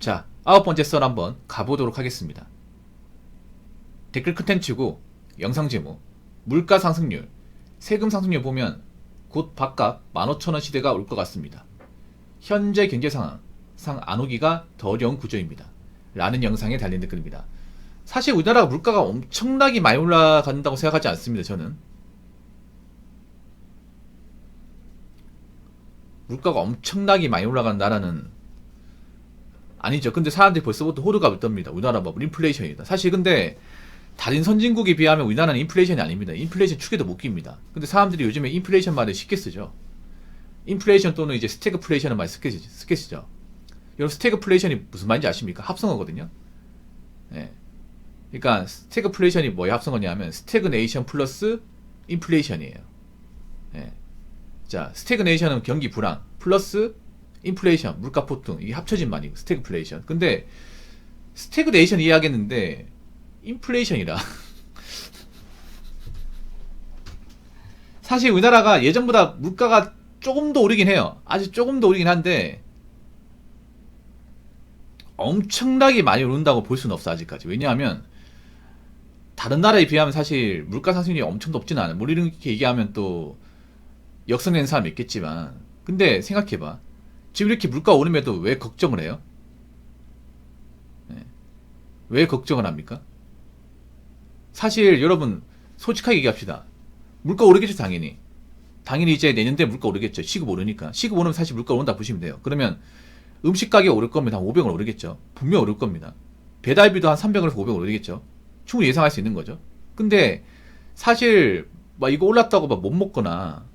자, 9번째 썰 한번 가보도록 하겠습니다. 댓글 컨텐츠고 영상 제목, 물가 상승률, 세금 상승률 보면 곧 밥값 15,000원 시대가 올 것 같습니다. 현재 경제 상황 상 안 오기가 더 어려운 구조입니다. 라는 영상에 달린 댓글입니다. 사실 우리나라가 물가가 엄청나게 많이 올라간다고 생각하지 않습니다. 저는 물가가 엄청나게 많이 올라가는 나라는 아니죠. 근데 사람들이 벌써부터 호들갑을 떱니다. 우리나라 뭐 인플레이션이다. 사실 근데 다른 선진국에 비하면 우리나라는 인플레이션이 아닙니다. 인플레이션 축에도 못 깁니다. 근데 사람들이 요즘에 인플레이션 말을 쉽게 쓰죠. 인플레이션 또는 이제 스태그플레이션을 많이 쉽게 쓰죠. 여러분 스태그플레이션이 무슨 말인지 아십니까? 합성어거든요. 예. 그러니까 스태그플레이션이 뭐의 합성어냐면 스태그네이션 플러스 인플레이션이에요. 예. 자, 스태그네이션은 경기 불황 플러스 인플레이션 물가 폭등, 이게 합쳐진 말이고 스태그플레이션. 근데 스태그네이션 이해하겠는데 인플레이션이라 사실 우리나라가 예전보다 물가가 조금 더 오르긴 해요. 아직 조금 더 오르긴 한데 엄청나게 많이 오른다고 볼 수는 없어 아직까지. 왜냐하면 다른 나라에 비하면 사실 물가 상승률이 엄청 높지는 않아요. 뭐 이렇게 얘기하면 또 역성되는 사람이 있겠지만, 근데 생각해봐. 지금 이렇게 물가 오름에도 왜 걱정을 해요? 네. 왜 걱정을 합니까? 사실 여러분 솔직하게 얘기합시다. 물가 오르겠죠. 당연히 이제 내년도에 물가 오르겠죠. 시급 오르니까. 시급 오르면 사실 물가 오른다 보시면 돼요. 그러면 음식 가격 오를 겁니다. 한 500원 오르겠죠. 분명 오를 겁니다. 배달비도 한 300원에서 500원 오르겠죠. 충분히 예상할 수 있는 거죠. 근데 사실 막 이거 올랐다고 막 못 먹거나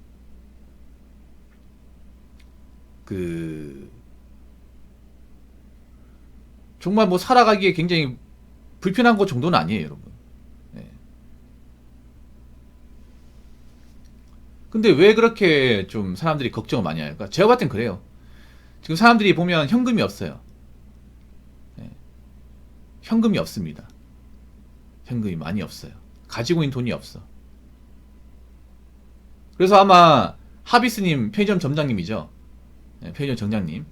정말 뭐 살아가기에 굉장히 불편한 것 정도는 아니에요, 여러분. 네. 근데 왜 그렇게 좀 사람들이 걱정을 많이 할까? 제가 봤을 땐 그래요. 지금 사람들이 보면 현금이 없어요. 네. 현금이 없습니다. 현금이 많이 없어요. 가지고 있는 돈이 없어. 그래서 아마 하비스님 편의점 점장님이죠. 네, 편의점 점장님.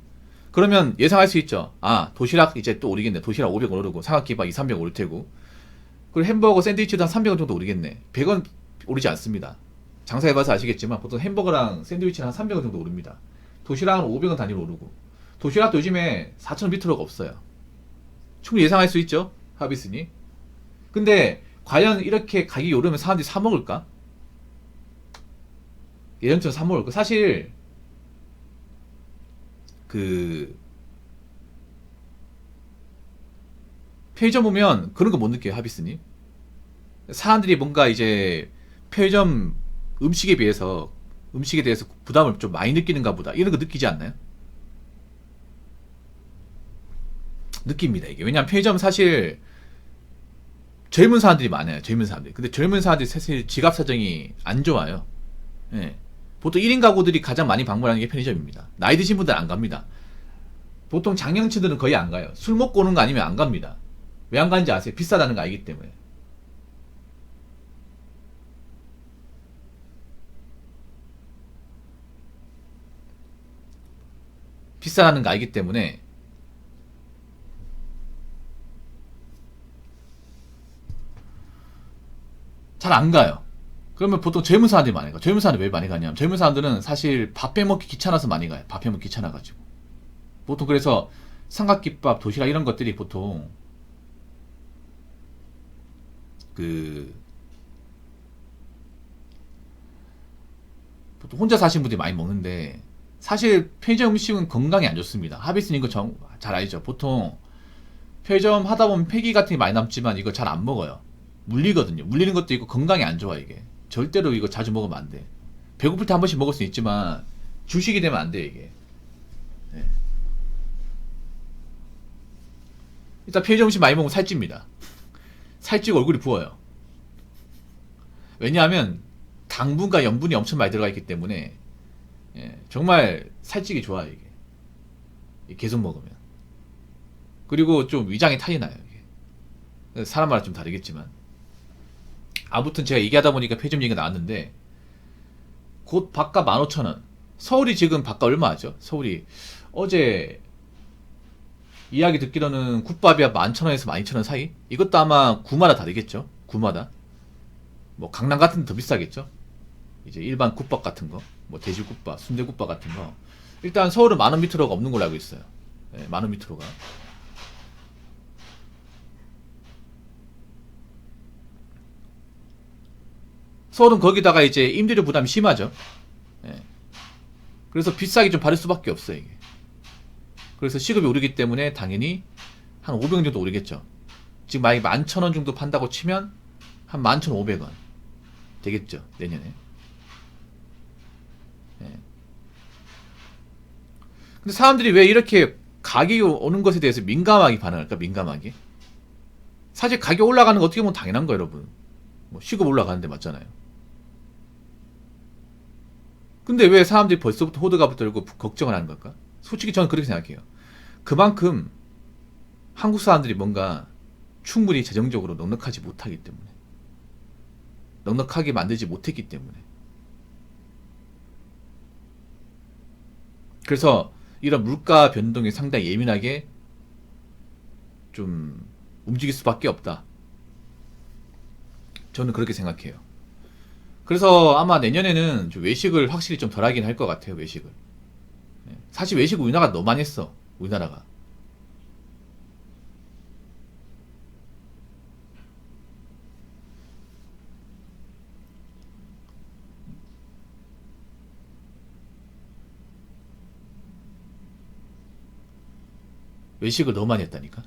그러면 예상할 수 있죠. 아, 도시락 이제 또 오르겠네. 도시락 500원 오르고 삼각김밥 2, 300원 오를 테고. 그리고 햄버거 샌드위치도 한 300원 정도 오르겠네. 100원 오르지 않습니다. 장사해봐서 아시겠지만 보통 햄버거랑 샌드위치는 한 300원 정도 오릅니다. 도시락은 500원 단위로 오르고. 도시락도 요즘에 4,000원 밑으로가 없어요. 충분히 예상할 수 있죠. 하비스님. 근데 과연 이렇게 가격이 오르면 사람들이 사 먹을까? 예전처럼 사 먹을까? 사실 편의점 보면 그런 거 못 느껴요, 하비스님. 사람들이 뭔가 이제 편의점 음식에 대해서 부담을 좀 많이 느끼는가 보다. 이런 거 느끼지 않나요? 느낍니다, 이게. 왜냐면 편의점 사실 젊은 사람들이 많아요, 젊은 사람들이. 근데 젊은 사람들이 사실 지갑 사정이 안 좋아요. 예. 보통 1인 가구들이 가장 많이 방문하는 게 편의점입니다. 나이 드신 분들은 안 갑니다. 보통 장년층들은 거의 안 가요. 술 먹고 오는 거 아니면 안 갑니다. 왜 안 가는지 아세요? 비싸다는 거 알기 때문에. 비싸다는 거 알기 때문에 잘 안 가요. 그러면 보통 젊은 사람들이 많이 가요. 젊은 사람들이 왜 많이 가냐면 젊은 사람들은 사실 밥 해먹기 귀찮아서 많이 가요. 밥 해먹기 귀찮아가지고. 보통 그래서 삼각김밥, 도시락 이런 것들이 보통 보통 혼자 사시는 분들이 많이 먹는데 사실 편의점 음식은 건강에 안 좋습니다. 하비스님 이거 잘 알죠? 보통 편의점 하다 보면 폐기 같은 게 많이 남지만 이거 잘 안 먹어요. 물리거든요. 물리는 것도 있고 건강에 안 좋아 이게. 절대로 이거 자주 먹으면 안 돼. 배고플 때 한 번씩 먹을 수 있지만 주식이 되면 안 돼 이게. 네. 일단 편의점 음식 많이 먹으면 살찝니다. 살찌고 얼굴이 부어요. 왜냐하면 당분과 염분이 엄청 많이 들어가 있기 때문에 정말 살찌기 좋아요 이게. 계속 먹으면. 그리고 좀 위장에 탈이 나요 이게. 사람마다 좀 다르겠지만 아무튼 제가 얘기하다 보니까 편의점 얘기가 나왔는데 곧 밥값 15,000원. 서울이 지금 밥값 얼마 하죠? 서울이 어제 이야기 듣기로는 국밥이 11,000원에서 12,000원 사이? 이것도 아마 구마다 다르겠죠? 구마다. 뭐 강남 같은 데 더 비싸겠죠? 이제 일반 국밥 같은 거, 뭐 돼지국밥, 순대국밥 같은 거. 일단 서울은 10,000원 밑으로가 없는 걸로 알고 있어요. 네, 10,000원 밑으로가. 서울은 거기다가 이제 임대료 부담이 심하죠. 예. 그래서 비싸게 좀 받을 수밖에 없어요, 이게. 그래서 시급이 오르기 때문에 당연히 한 500원 정도 오르겠죠. 지금 만약에 11,000원 정도 판다고 치면 한 11,500원 되겠죠, 내년에. 예. 근데 사람들이 왜 이렇게 가격이 오는 것에 대해서 민감하게 반응할까, 민감하게? 사실 가격 올라가는 거 어떻게 보면 당연한 거예요, 여러분. 뭐 시급 올라가는데 맞잖아요. 근데 왜 사람들이 벌써부터 호들갑을 떨고 걱정을 하는 걸까? 솔직히 저는 그렇게 생각해요. 그만큼 한국 사람들이 뭔가 충분히 재정적으로 넉넉하지 못하기 때문에, 넉넉하게 만들지 못했기 때문에. 그래서 이런 물가 변동에 상당히 예민하게 좀 움직일 수밖에 없다. 저는 그렇게 생각해요. 그래서 아마 내년에는 좀 외식을 확실히 좀 덜하긴 할 것 같아요, 외식을. 사실 외식 우리나라가 너무 많이 했어, 우리나라가. 외식을 너무 많이 했다니까.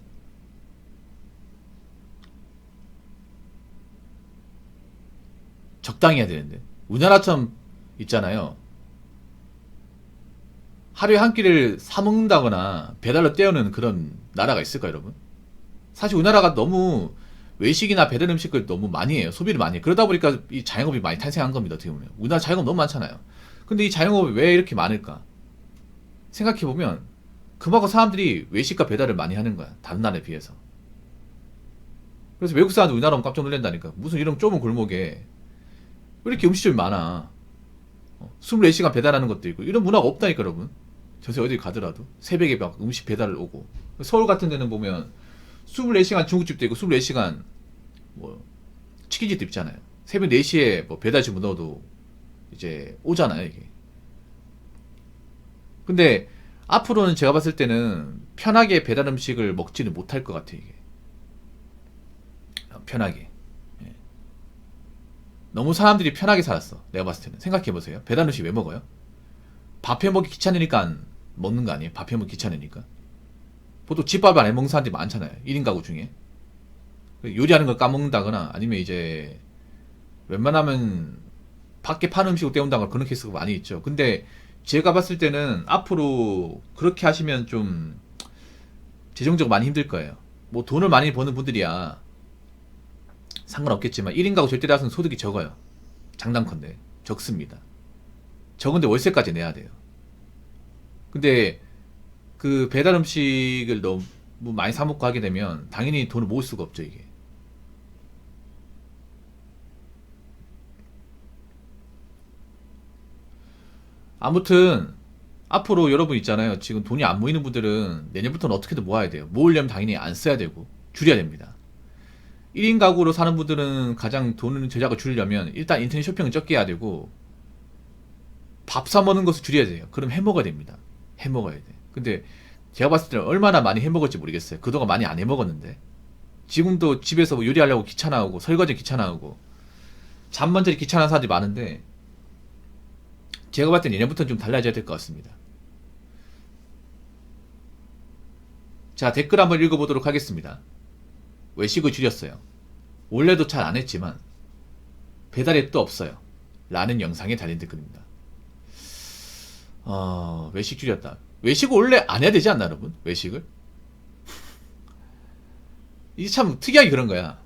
적당히 해야 되는데. 우리나라처럼 있잖아요. 하루에 한 끼를 사 먹는다거나 배달로 때우는 그런 나라가 있을까, 여러분? 사실 우리나라가 너무 외식이나 배달 음식을 너무 많이 해요. 소비를 많이 해요. 그러다 보니까 이 자영업이 많이 탄생한 겁니다, 어떻게 보면. 우리나라 자영업 너무 많잖아요. 근데 이 자영업이 왜 이렇게 많을까? 생각해보면 그만큼 사람들이 외식과 배달을 많이 하는 거야, 다른 나라에 비해서. 그래서 외국 사람들 우리나라 오면 깜짝 놀란다니까. 무슨 이런 좁은 골목에 왜 이렇게 음식점이 많아? 24시간 배달하는 것도 있고 이런 문화가 없다니까, 여러분. 저새 어디 가더라도 새벽에 막 음식 배달 오고. 서울 같은 데는 보면 24시간 중국집도 있고 24시간 뭐 치킨집도 있잖아요. 새벽 4시에 뭐 배달 주문 넣어도 이제 오잖아요, 이게. 근데 앞으로는 제가 봤을 때는 편하게 배달 음식을 먹지는 못할 것 같아요, 이게. 편하게. 예. 너무 사람들이 편하게 살았어, 내가 봤을 때는. 생각해보세요. 배달 음식 왜 먹어요? 밥 해 먹기 귀찮으니까 먹는 거 아니에요? 밥 해 먹기 귀찮으니까. 보통 집밥 안 해 먹는 사람들이 많잖아요, 1인 가구 중에. 요리하는 걸 까먹는다거나 아니면 이제 웬만하면 밖에 파는 음식을 때운다거나 그런 케이스가 많이 있죠. 근데 제가 봤을 때는 앞으로 그렇게 하시면 좀 재정적으로 많이 힘들 거예요. 뭐 돈을 많이 버는 분들이야 상관없겠지만 1인 가구 절대 다수는 소득이 적어요. 장담컨대 적습니다. 적은데 월세까지 내야 돼요. 근데 그 배달 음식을 너무 많이 사 먹고 하게 되면 당연히 돈을 모을 수가 없죠, 이게. 아무튼 앞으로 여러분 있잖아요. 지금 돈이 안 모이는 분들은 내년부터는 어떻게든 모아야 돼요. 모으려면 당연히 안 써야 되고 줄여야 됩니다. 1인 가구로 사는 분들은 가장 돈 제작을 줄이려면 일단 인터넷 쇼핑은 적게 해야 되고 밥 사 먹는 것을 줄여야 돼요. 그럼 해 먹어야 됩니다. 해 먹어야 돼. 근데 제가 봤을 때는 얼마나 많이 해 먹을지 모르겠어요. 그동안 많이 안 해 먹었는데 지금도 집에서 뭐 요리하려고 귀찮아하고 설거지 귀찮아하고 잠만 자기 귀찮아하는 사람들이 많은데 제가 봤을 때 내년부터는 좀 달라져야 될 것 같습니다. 자, 댓글 한번 읽어보도록 하겠습니다. 외식을 줄였어요. 원래도 잘 안 했지만 배달 앱도 없어요. 라는 영상에 달린 댓글입니다. 외식 줄였다. 외식을 원래 안 해야 되지 않나, 여러분? 외식을? 이게 참 특이하게 그런 거야.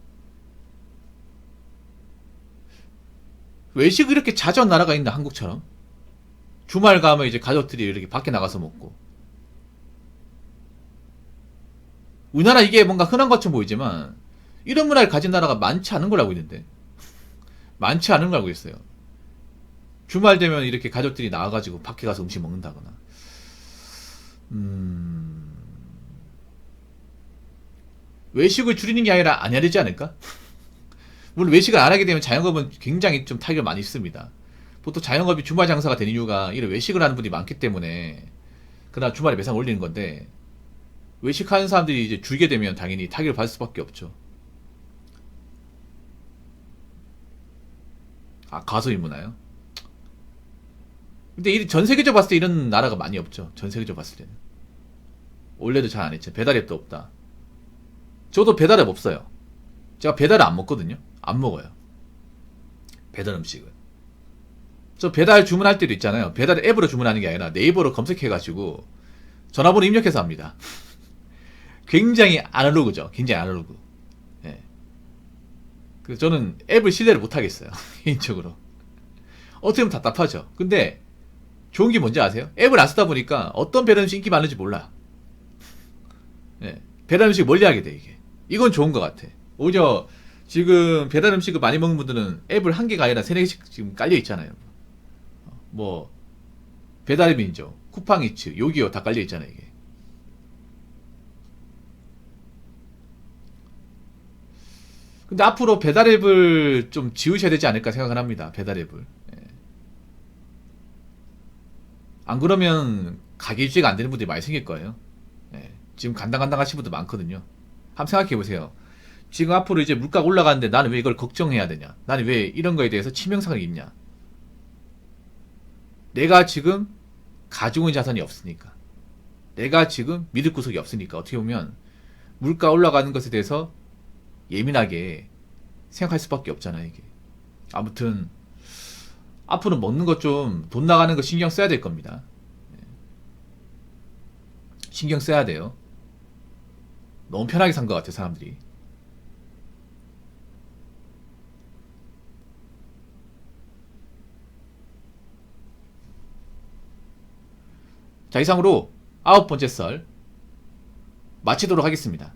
외식을 이렇게 자주 한 나라가 있나, 한국처럼? 주말 가면 이제 가족들이 이렇게 밖에 나가서 먹고. 우리나라 이게 뭔가 흔한 것처럼 보이지만, 이런 문화를 가진 나라가 많지 않은 걸 알고 있는데. 많지 않은 걸 알고 있어요. 주말 되면 이렇게 가족들이 나와가지고 밖에 가서 음식 먹는다거나. 외식을 줄이는 게 아니라 안 해야 되지 않을까? 물론 외식을 안 하게 되면 자영업은 굉장히 좀 타격을 많이 있습니다. 보통 자영업이 주말 장사가 되는 이유가 이런 외식을 하는 분이 많기 때문에 그날 주말에 매상 올리는 건데, 외식하는 사람들이 이제 줄게 되면 당연히 타격을 받을 수밖에 없죠. 아, 가소인 문화요? 근데 전 세계적으로 봤을 때 이런 나라가 많이 없죠. 전 세계적으로 봤을 때는. 원래도 잘 안 했죠. 배달앱도 없다. 저도 배달앱 없어요. 제가 배달을 안 먹거든요. 안 먹어요. 배달 음식을. 저 배달 주문할 때도 있잖아요. 배달 앱으로 주문하는 게 아니라 네이버로 검색해가지고 전화번호 입력해서 합니다. 굉장히 아날로그죠. 굉장히 아날로그. 예. 그래서 저는 앱을 신뢰를 못 하겠어요. 개인적으로. 어떻게 보면 답답하죠. 근데 좋은 게 뭔지 아세요? 앱을 안 쓰다 보니까 어떤 배달 음식 인기 많은지 몰라요. 예. 배달 음식 멀리 하게 돼, 이게. 이건 좋은 것 같아. 오히려 지금 배달 음식을 많이 먹는 분들은 앱을 한 개가 아니라 세네 개씩 지금 깔려 있잖아요. 뭐 배달의 민족, 쿠팡이츠, 요기요 다 깔려 있잖아요, 이게. 근데 앞으로 배달앱을 좀 지우셔야 되지 않을까 생각을 합니다. 배달앱을. 예. 안 그러면 가게 유지가 안 되는 분들이 많이 생길 거예요. 예. 지금 간당간당 하시는 분들 많거든요. 한번 생각해 보세요. 지금 앞으로 이제 물가가 올라가는데 나는 왜 이걸 걱정해야 되냐? 나는 왜 이런 거에 대해서 치명상을 입냐? 내가 지금 가지고 있는 자산이 없으니까. 내가 지금 믿을 구석이 없으니까. 어떻게 보면 물가 올라가는 것에 대해서 예민하게 생각할 수밖에 없잖아요, 이게. 아무튼 앞으로 먹는 것 좀 돈 나가는 거 신경 써야 될 겁니다. 신경 써야 돼요. 너무 편하게 산 것 같아요, 사람들이. 자, 이상으로 9번째 썰 마치도록 하겠습니다.